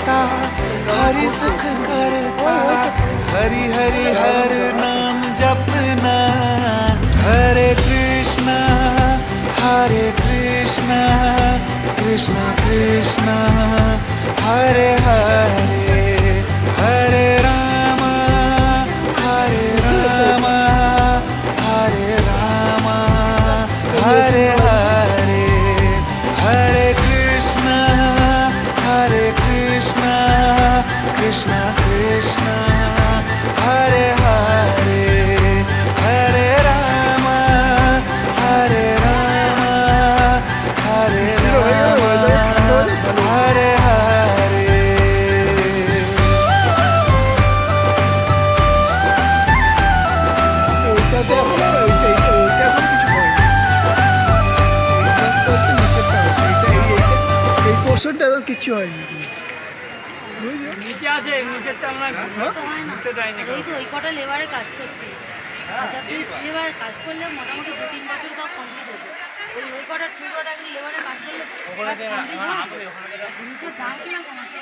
करता, हरि सुख करता, हरि हरि हर नाम जपना। हरे कृष्णा कृष्णा कृष्णा हरे हरे, हरे राम हरे राम हरे हरे, हरे कृष्णा कृष्णा कृष्णा हरे हरे, हरे राम हरे राम हरे हरे। পোর্শনটা কিছু হয়নি। নিচে আছে, নিচেরটা আমরা ঘুরতে যাইনি। ওই তো ওই কটা লেবারে কাজ করছে, লেবার কাজ করলে মোটামুটি 2-3 বছর তাও কমপ্লিট হতো। ওই কটা লেবারে কাজ করলে জিনিসের দাম কিনা কমাচ্ছে।